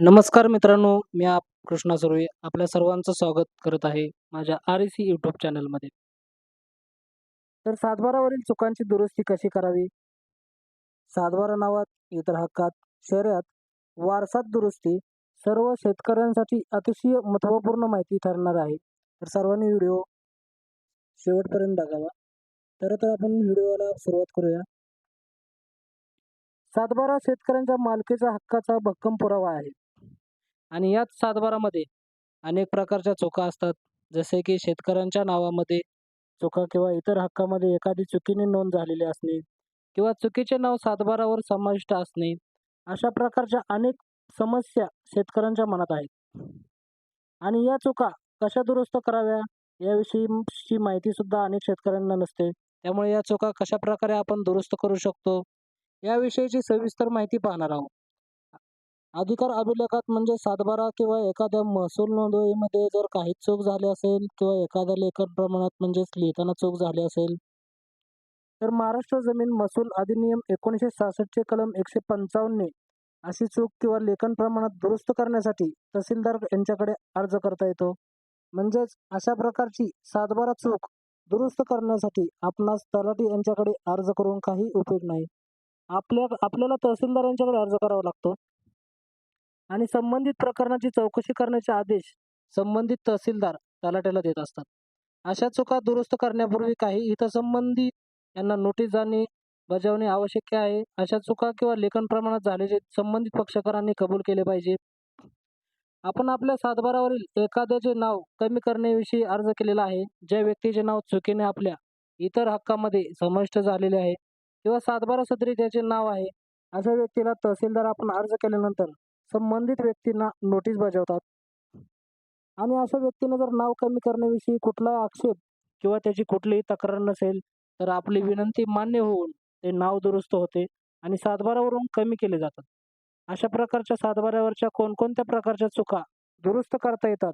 नमस्कार मित्रांनो, मी कृष्णा सुर्वे आपल्या सर्वांचं स्वागत करत आहे माझ्या REC यूट्यूब चॅनलमध्ये. तर सातबारावरील चुकांची दुरुस्ती कशी करावी? सातबारा नावात, इतर हक्कात, शर्यत, वारसात दुरुस्ती सर्व शेतकऱ्यांसाठी अतिशय महत्त्वपूर्ण माहिती ठरणार आहे. तर सर्वांनी व्हिडिओ शेवटपर्यंत बघावा. तर आपण व्हिडिओला सुरुवात करूया. सातबारा शेतकऱ्यांच्या मालकीचा हक्काचा भक्कम पुरावा आहे आणि याच सातबारामध्ये अनेक प्रकारच्या चुका असतात. जसे की शेतकऱ्यांच्या नावामध्ये चुका किंवा इतर हक्कामध्ये एखादी चुकीने नोंद झालेली असणे किंवा चुकीचे नाव सातबारावर समाविष्ट असणे, अशा प्रकारच्या अनेक समस्या शेतकऱ्यांच्या मनात आहेत. आणि या चुका कशा दुरुस्त कराव्या याविषयीची माहिती सुद्धा अनेक शेतकऱ्यांना नसते. त्यामुळे या चुका कशाप्रकारे आपण दुरुस्त करू शकतो याविषयीची सविस्तर माहिती पाहणार आहोत. अधिकार अभिलेखात म्हणजे सातबारा किंवा एखाद्या महसूल नोंदवहीमध्ये जर काही चूक झाली असेल किंवा एखाद्या लेखन प्रमाणात म्हणजेच लिहिताना चूक झाली असेल, तर महाराष्ट्र जमीन महसूल अधिनियम 1966 चे कलम 155 ने अशी चूक किंवा लेखन प्रमाणात दुरुस्त करण्यासाठी तहसीलदार यांच्याकडे अर्ज करता येतो. म्हणजेच अशा प्रकारची सातबारा चूक दुरुस्त करण्यासाठी आपणास तलाठी यांच्याकडे अर्ज करून काही उपयोग नाही. आपल्याला तहसीलदार यांच्याकडे अर्ज करावा लागतो आणि संबंधित प्रकरणाची चौकशी करण्याचे आदेश संबंधित तहसीलदार तलाठ्याला देत असतात. अशा चुका दुरुस्त करण्यापूर्वी काही हितसंबंधी यांना नोटीस जाणे बजावणे आवश्यक आहे. अशा चुका किंवा लेखन प्रमाणात झालेले संबंधित पक्षकारांनी कबूल केले पाहिजे. आपण आपल्या सातबारावरील एखाद्याचे नाव कमी करण्याविषयी अर्ज केलेला आहे. ज्या व्यक्तीचे नाव चुकीने आपल्या इतर हक्कामध्ये समाविष्ट झालेले आहे किंवा सातबारा सदरी त्याचे नाव आहे, अशा व्यक्तीला तहसीलदार आपण अर्ज केल्यानंतर संबंधित व्यक्तींना नोटीस बजावतात. आणि अशा व्यक्तीने जर नाव कमी करण्याविषयी कुठला आक्षेप किंवा त्याची कुठलीही तक्रार नसेल, तर आपली विनंती मान्य होऊन ते नाव दुरुस्त होते आणि सातबारावरून कमी केले जातात. अशा प्रकारच्या सातबाऱ्यावरच्या कोणकोणत्या प्रकारच्या चुका दुरुस्त करता येतात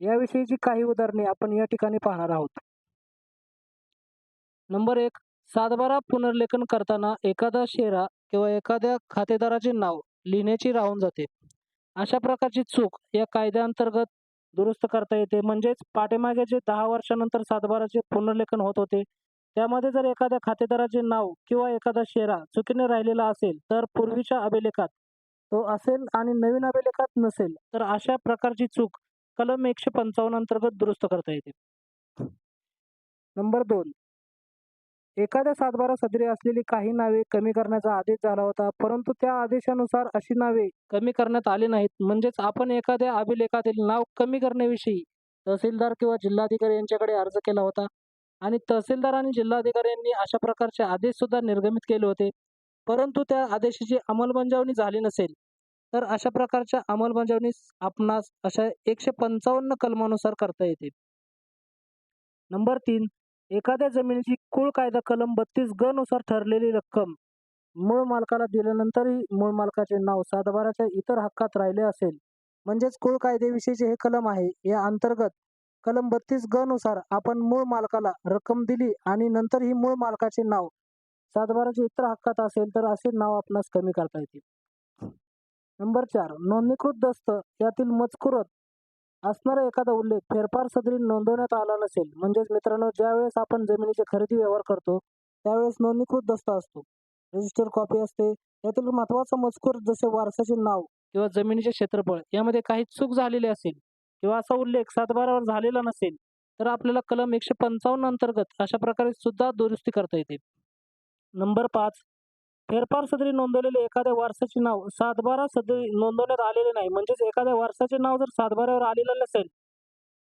याविषयीची काही उदाहरणे आपण या ठिकाणी पाहणार आहोत. नंबर 1, सातबारा पुनर्लेखन करताना एखादा शेरा किंवा एखाद्या खातेदाराचे नाव लिहिण्याची राहून जाते. अशा प्रकारची चूक या कायद्याअंतर्गत दुरुस्त करता येते. म्हणजेच पाठीमागे जे 10 वर्षानंतर सातबाराचे पुनर्लेखन होत होते, त्यामध्ये जर एखाद्या खातेदाराचे नाव किंवा एखादा शेरा चुकीने राहिलेला असेल, तर पूर्वीच्या अभिलेखात तो असेल आणि नवीन अभिलेखात नसेल, तर अशा प्रकारची चूक कलम 155 अंतर्गत दुरुस्त करता येते. नंबर 2, एखाद्या सातबारा सदरी असलेली काही नावे कमी करण्याचा आदेश झाला होता, परंतु त्या आदेशानुसार अशी नावे कमी करण्यात आली नाहीत. म्हणजेच आपण एखाद्या अभिलेखातील नाव कमी करण्याविषयी तहसीलदार किंवा जिल्हाधिकारी यांच्याकडे अर्ज केला होता आणि तहसीलदार आणि जिल्हाधिकारी यांनी अशा प्रकारचे आदेश सुद्धा निर्गमित केले होते, परंतु त्या आदेशाची अंमलबजावणी झाली नसेल, तर अशा प्रकारच्या अंमलबजावणी आपणास अशा 155 कलमानुसार करता येते. नंबर 3, एखाद्या जमिनीची कुळ कायदा कलम 32 ग नुसार ठरलेली रक्कम मूळ मालकाला दिल्यानंतरही मूळ मालकाचे नाव सातबाराच्या इतर हक्कात राहिले असेल, म्हणजेच कुळ कायद्याविषयीचे हे कलम आहे. या अंतर्गत कलम 32 ग नुसार आपण मूळ मालकाला रक्कम दिली आणि नंतर ही मूळ मालकाचे नाव सातबाराच्या इतर हक्कात असेल, तर असे नाव आपणास कमी करता येते. नंबर 4, नोंदणीकृत दस्त यातील मजकुरात असणारा एखादा उल्लेख फेरफार सदरी नोंदवण्यात आला नसेल. म्हणजेच मित्रांनो, ज्यावेळेस आपण जमिनीचे खरेदी व्यवहार करतो त्यावेळेस नोंदणीकृत दस्त असतो, रजिस्टर कॉपी असते. यातील महत्त्वाचा मजकूर जसे वारसाचे नाव किंवा जमिनीचे क्षेत्रफळ यामध्ये काही चूक झालेली असेल किंवा असा उल्लेख सातबारावर झालेला नसेल, तर आपल्याला कलम 155 अंतर्गत अशा प्रकारे सुद्धा दुरुस्ती करता येते. नंबर 5, फेरफार सदरी नोंदवलेले एखाद्या वारसाचे नाव सातबारा सदरी नोंदवण्यात आलेले नाही. म्हणजेच एखाद्या वारसाचे नाव जर सातबाऱ्यावर आलेलं नसेल,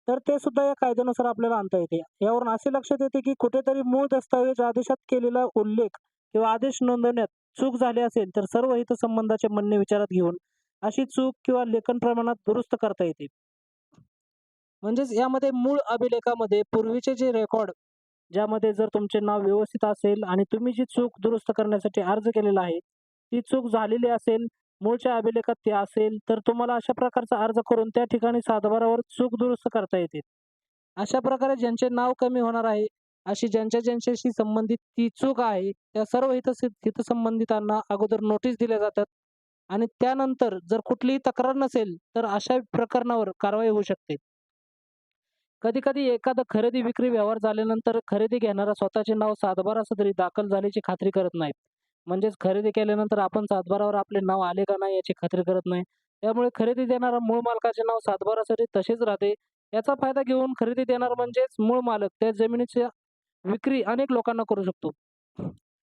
तर ते सुद्धा या कायद्यानुसार आपल्याला आणता येते. यावरून असे लक्षात येते की कुठेतरी मूळ दस्तावेज आदेशात केलेला उल्लेख किंवा आदेश नोंदवण्यात चूक झाली असेल, तर सर्व हितसंबंधाचे म्हणणे विचारात घेऊन अशी चूक किंवा लेखन प्रमाणात दुरुस्त करता येते. म्हणजेच यामध्ये मूळ अभिलेखामध्ये पूर्वीचे जे रेकॉर्ड ज्यामध्ये जर तुमचे नाव व्यवस्थित असेल आणि तुम्ही जी चूक दुरुस्त करण्यासाठी अर्ज केलेला आहे, ती चूक झालेली असेल, मूळच्या अभिलेखात ती असेल, तर तुम्हाला अशा प्रकारचा अर्ज करून त्या ठिकाणी सातबारावर चूक दुरुस्त करता येते. अशा प्रकारे ज्यांचे नाव कमी होणार आहे, अशी ज्यांच्याशी संबंधित ती चूक आहे, त्या सर्व हितसंबंधितांना अगोदर नोटीस दिल्या जातात आणि त्यानंतर जर कुठलीही तक्रार नसेल, तर अशा प्रकरणावर कारवाई होऊ शकते. कधी-कधी एखादा खरेदी-विक्री व्यवहार झाल्यानंतर खरेदी घेणारा स्वतःचे नाव सातबारा सदरी दाखल झाल्याची खात्री करत नाहीत. म्हणजेच खरेदी केल्यानंतर आपण सातबारावर आपले नाव आले का नाही याची खात्री करत नाही. त्यामुळे खरेदी देणारा मूळ मालकाचे नाव सातबारा सदरी तसेच राहते. याचा फायदा घेऊन खरेदी देणारा म्हणजेच मूळ मालक त्या जमिनीची विक्री अनेक लोकांना करू शकतो.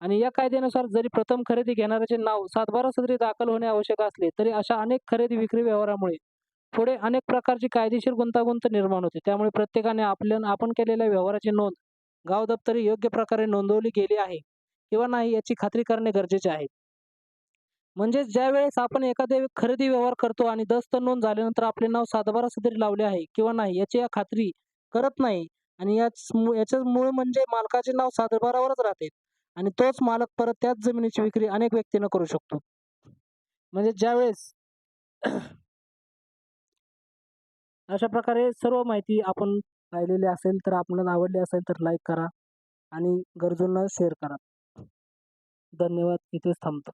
आणि या कायद्यानुसार जरी प्रथम खरेदी घेणाऱ्याचे नाव सातबारा सदरी दाखल होणे आवश्यक असले, तरी अशा अनेक खरेदी-विक्री व्यवहारामुळे पुढे अनेक प्रकारची कायदेशीर गुंतागुंत निर्माण होते. त्यामुळे प्रत्येकाने आपण केलेल्या व्यवहाराची नोंद गाव दप्तरी योग्य प्रकारे नोंदवली गेली आहे किंवा नाही याची खात्री करणे गरजेचे आहे. म्हणजे ज्यावेळेस आपण एखादे खरेदी व्यवहार करतो आणि दस्त नोंद झाल्यानंतर आपले नाव सातबारा सदरी लावले आहे किंवा नाही याची खात्री करत नाही आणि याचं मूळ म्हणजे मालकाचे नाव सातबारावरच राहते आणि तोच मालक परत त्याच जमिनीची विक्री अनेक व्यक्तींना करू शकतो. म्हणजे ज्यावेळेस अशा प्रकारे सर्व माहिती आपण पाहिलेली असेल, तर आपल्याला आवडली असेल तर लाईक करा आणि गरजूंना शेअर करा. धन्यवाद. इथेच थांबतो.